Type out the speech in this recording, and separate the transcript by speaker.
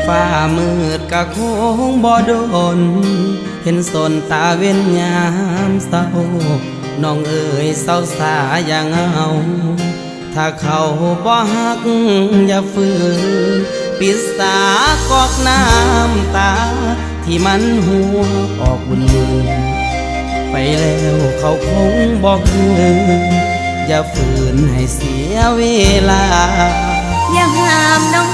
Speaker 1: ฟ้ามืดกะคงบ่โดนเห็นสนตาเว้นยามเศร้าน้องเอ๋ยเศร้าสาอย่างเอาถ้าเขาบ่ฮักอย่าฝืนปิดสากอกน้ำตาที่มันหัวออกบุญมือไปแล้วเขาคงบอกคืนอย่าฝืนให้เสียเวลา
Speaker 2: อย่าห้ามน้อง